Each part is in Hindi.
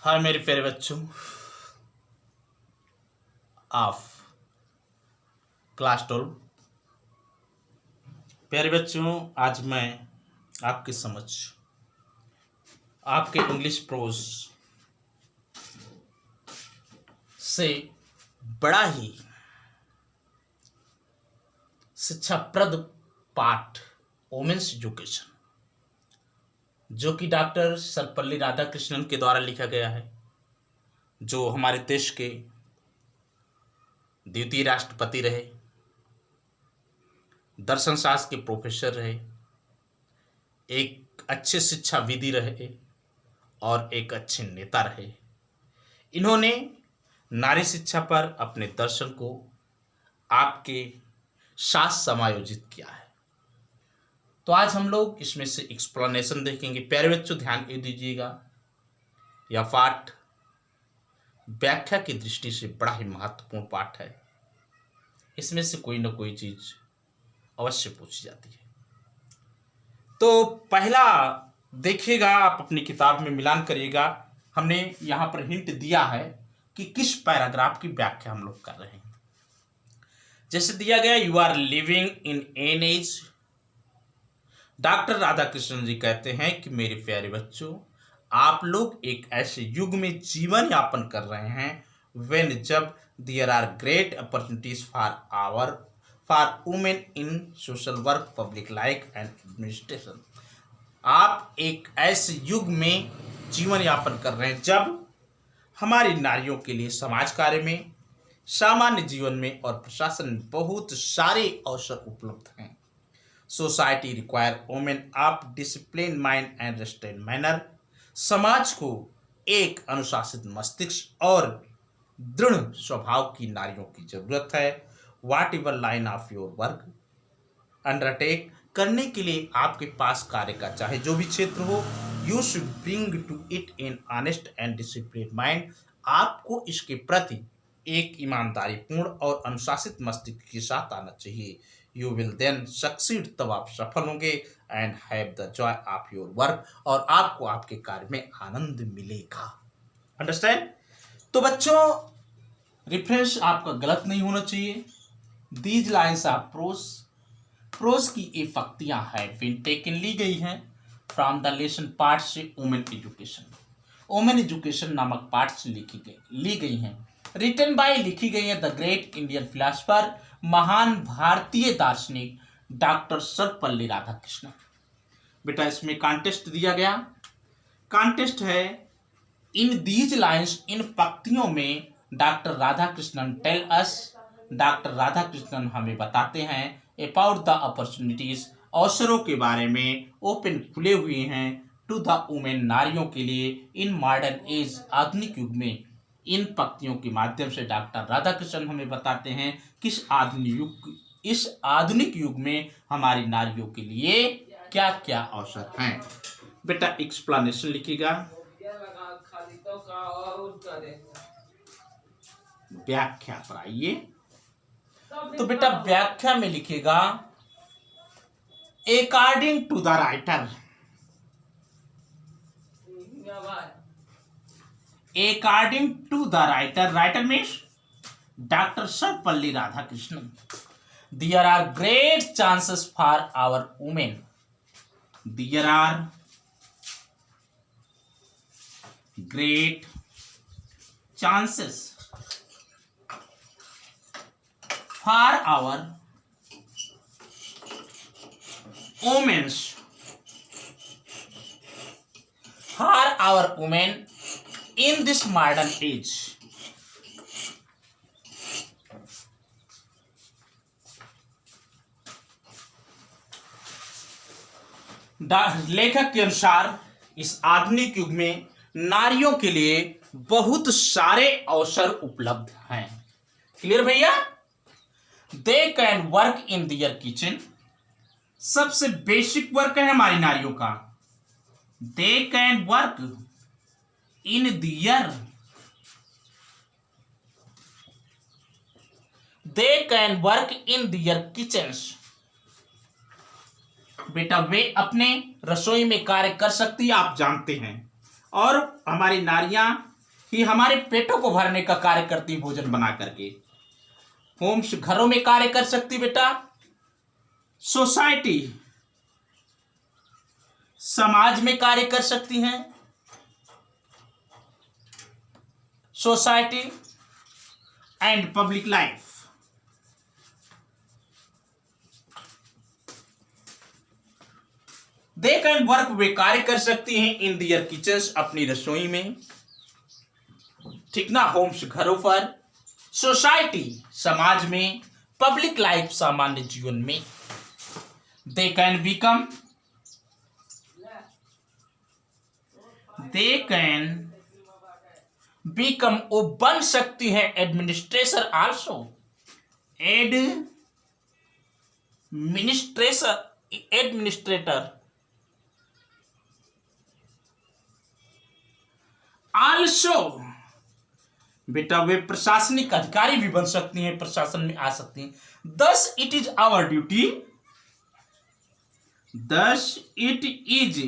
हाय मेरे प्यारे बच्चों ऑफ क्लास 12। प्यारे बच्चों, आज मैं आपके समझ आपके इंग्लिश प्रोज से बड़ा ही शिक्षाप्रद पाठ वोमेन्स एजुकेशन, जो कि डॉक्टर सर्वपल्ली राधाकृष्णन के द्वारा लिखा गया है, जो हमारे देश के द्वितीय राष्ट्रपति रहे, दर्शन शास्त्र के प्रोफेसर रहे, एक अच्छे शिक्षाविदी रहे और एक अच्छे नेता रहे। इन्होंने नारी शिक्षा पर अपने दर्शन को आपके साथ समायोजित किया है। तो आज हम लोग इसमें से एक्सप्लेनेशन देखेंगे। प्यारे बच्चों, ध्यान दीजिएगा, यह पाठ व्याख्या की दृष्टि से बड़ा ही महत्वपूर्ण पाठ है। इसमें से कोई ना कोई चीज अवश्य पूछी जाती है। तो पहला देखिएगा, आप अपनी किताब में मिलान करिएगा। हमने यहां पर हिंट दिया है कि किस पैराग्राफ की व्याख्या हम लोग कर रहे हैं। जैसे दिया गया, you are living in an age. Doctor Radhakrishnan ji कहते हैं कि मेरे प्यारे बच्चों, आप लोग एक ऐसे युग में जीवन यापन कर रहे हैं व्हेन जब there are great opportunities for women in social work, public life and administration. आप एक ऐसे युग में जीवन यापन कर रहे हैं जब हमारी नारियों के लिए समाज कार्य में, सामान्य जीवन में और प्रशासन में बहुत सारे अवसर उपलब्ध हैं। Society require women of discipline mind and restrain manner. समाज को एक अनुशासित मस्तिष्क और दृढ़ स्वभाव की नारियों की जरूरत है। What ever line of your work undertake, करने के लिए आपके पास कार्य का चाहे जो भी क्षेत्र हो, you should bring to it in honest and discipline mind. आपको इसके प्रति एक ईमानदारी पूर्ण और अनुशासित मस्तिष्क के साथ आना चाहिए। यू विल देन सक्सीड, तब आप सफल होंगे, and have the Joy of your work, और आपको आपके कार्य में आनंद मिलेगा। अंडरस्टैंड? तो बच्चों, रेफरेंस आपका गलत नहीं होना चाहिए। दीज लाइन्स ऑफ प्रोज की ये पंक्तियां हैं बिन टेकन ली गई हैं फ्रॉम द लेसन पार्ट से वुमेन एजुकेशन। वुमेन एजुकेशन नामक पाठ से ली गई हैं। रिटन बाय, लिखी गई है द ग्रेट इंडियन फिलोसफर, महान भारतीय दार्शनिक डॉक्टर सर्वपल्ली राधाकृष्णन। बेटा, इसमें कॉन्टेस्ट दिया गया। कॉन्टेस्ट है, इन दीज लाइन्स, इन पंक्तियों में doctor Radhakrishnan tell us, doctor Radhakrishnan हमें बताते हैं अबाउट द अपॉर्चुनिटीज, अवसरों के बारे में, ओपन खुले हुए हैं टू द वुमेन, नारियों के लिए, इन मॉडर्न एज, आधुनिक युग में। इन पंक्तियों के माध्यम से डॉक्टर राधाकृष्णन हमें बताते हैं किस इस आधुनिक युग में हमारी नारियों के लिए क्या क्या अवसर हैं। बेटा, एक्सप्लेनेशन लिखिएगा। व्याख्या पर आइए। तो बेटा, व्याख्या में लिखिएगा according to the writer, according to the writer means Dr. Sarvapalli Radhakrishnan, there are great chances for our women. There are great chances for our women in this modern age. लेखक के अनुसार इस आधुनिक युग में नारियों के लिए बहुत सारे अवसर उपलब्ध हैं। क्लियर भैया? They can work in their kitchen, सबसे बेसिक वर्क है हमारी नारियों का। They can work in their, they can work in their kitchens. बेटा, वे अपने रसोई में कार्य कर सकती है, आप जानते हैं। और हमारी नारियां कि हमारे पेटों को भरने का कार्य करती भोजन बना करके। होम्स घरों में कार्य कर सकती बेटा। सोसाइटी समाज में कार्य कर सकती हैं। Society and public life. They can work, वे कार्य कर सकती हैं इन दियर किचन्स, अपनी रसोई में। ठीक ना। होम्स घरों पर, सोसाइटी समाज में, पब्लिक लाइफ सामान्य जीवन में। They can become, they can become, वो बन सकती है एडमिनिस्ट्रेटर आल्सो, एडमिनिस्ट्रेटर आल्सो। बेटा वे प्रशासनिक अधिकारी भी बन सकती हैं, प्रशासन में आ सकती हैं। Thus it is our duty, thus it is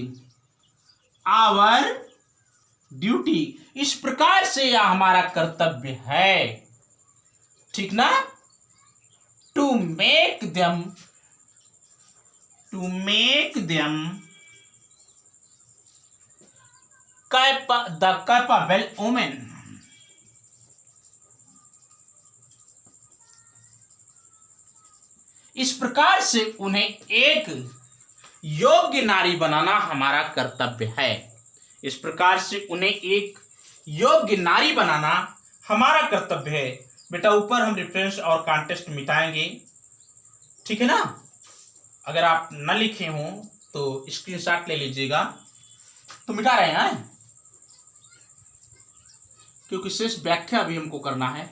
our duty, इस प्रकार से यह हमारा कर्तव्य है। ठीक ना। To make them the capable women, इस प्रकार से उन्हें एक योग्य नारी बनाना हमारा कर्तव्य है। इस प्रकार से उन्हें एक योग्य नारी बनाना हमारा कर्तव्य है। बेटा ऊपर हम रेफरेंस और कॉन्टेक्स्ट मिटाएंगे। ठीक है ना। अगर आप न लिखे हों तो स्क्रीनशॉट ले लीजिएगा। तो मिटा रहे हैं क्योंकि शेष व्याख्या भी हमको करना है।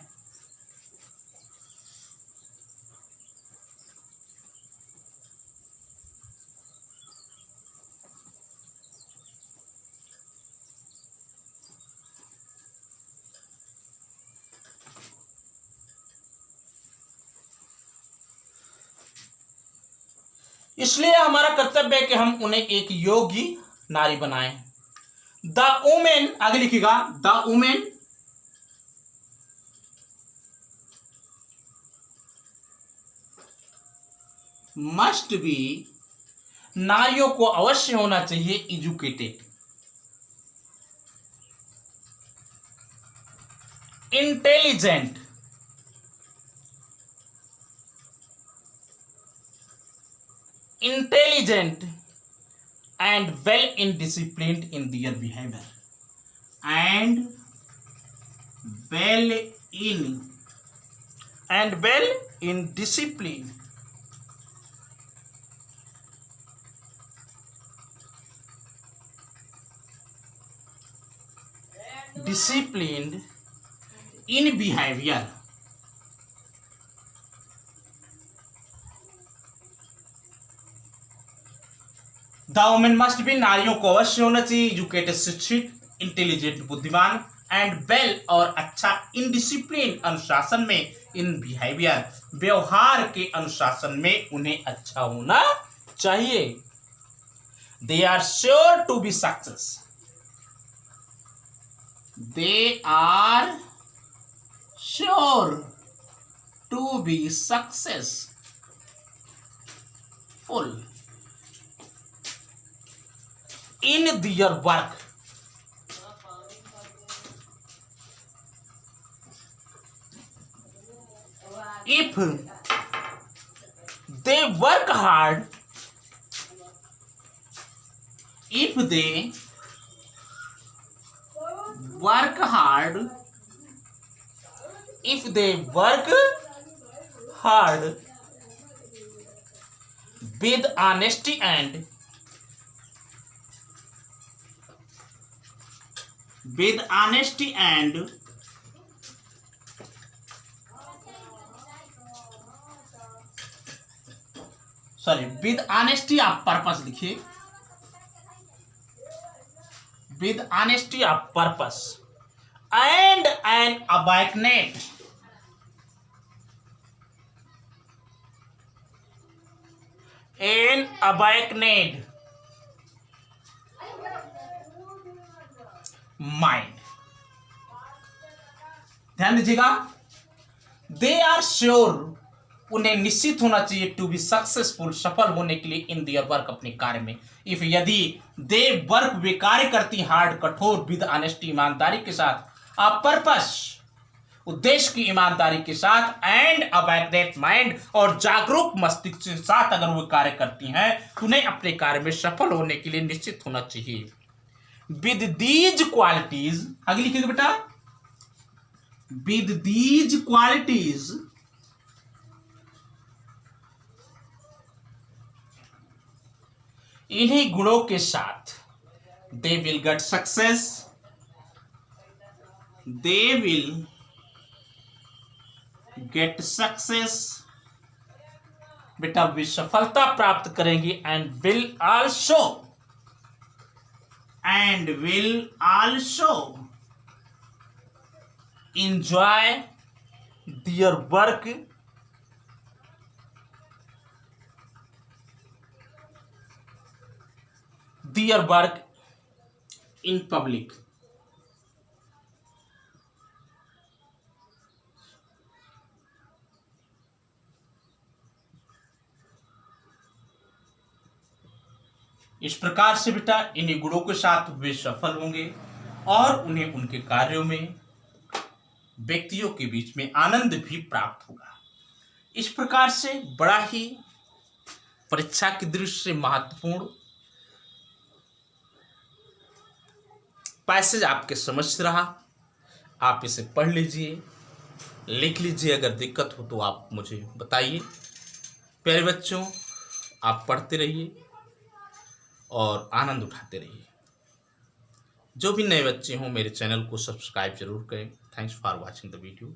इसलिए हमारा कर्तव्य है कि हम उन्हें एक योग्य नारी बनाएं। द वुमेन, आगे लिखिएगा, द वुमेन मस्ट बी, नारियों को अवश्य होना चाहिए educated, intelligent, and well in disciplined in their behavior, and well in discipline, disciplined in behavior. The women must be, नारियों को अवश्य होना चाहिए एजुकेटेड, शिक्षित, इंटेलिजेंट, बुद्धिमान, एंड वेल और अच्छा, इन डिसिप्लिन अनुशासन में, इन बिहेवियर व्यवहार के अनुशासन में उन्हें अच्छा होना चाहिए। They are sure to be success, they are sure to be successful in their work. If they work hard, if they work hard, if they work hard with honesty and with honesty and with honesty of purpose, लिखिए, with honesty of purpose and an awakened mind, ध्यान दीजिएगा, दे आर श्योर, उन्हें निश्चित होना चाहिए टू बी सक्सेसफुल, सफल होने के लिए इन दियर वर्क, अपने कार्य में। इफ यदि दे वर्क, वे कार्य करती हार्ड, कठोर, विद ऑनेस्टी, ईमानदारी के साथ, अ पर्पस, उद्देश्य की ईमानदारी के साथ, एंड अ माइंड, और जागरूक मस्तिष्क के साथ अगर वो कार्य करती हैं तो उन्हें अपने कार्य में सफल होने के लिए निश्चित होना चाहिए। विद दीज क्वालिटीज, आगे लिखिएगा बेटा, विद दीज क्वालिटीज, इन्हीं गुणों के साथ, they will get success, they will get success, बेटा वे सफलता प्राप्त करेंगे, and will also enjoy their work in public। इस प्रकार से बेटा इन गुणों के साथ वे सफल होंगे और उन्हें उनके कार्यों में व्यक्तियों के बीच में आनंद भी प्राप्त होगा। इस प्रकार से बड़ा ही परीक्षा की दृष्टि से महत्वपूर्ण पैसेज आपके समझ रहा। आप इसे पढ़ लीजिए, लिख लीजिए, अगर दिक्कत हो तो आप मुझे बताइए। प्यारे बच्चों, आप पढ़ते रहिए और आनंद उठाते रहिए। जो भी नए बच्चे हों मेरे चैनल को सब्सक्राइब जरूर करें। Thanks for watching the video.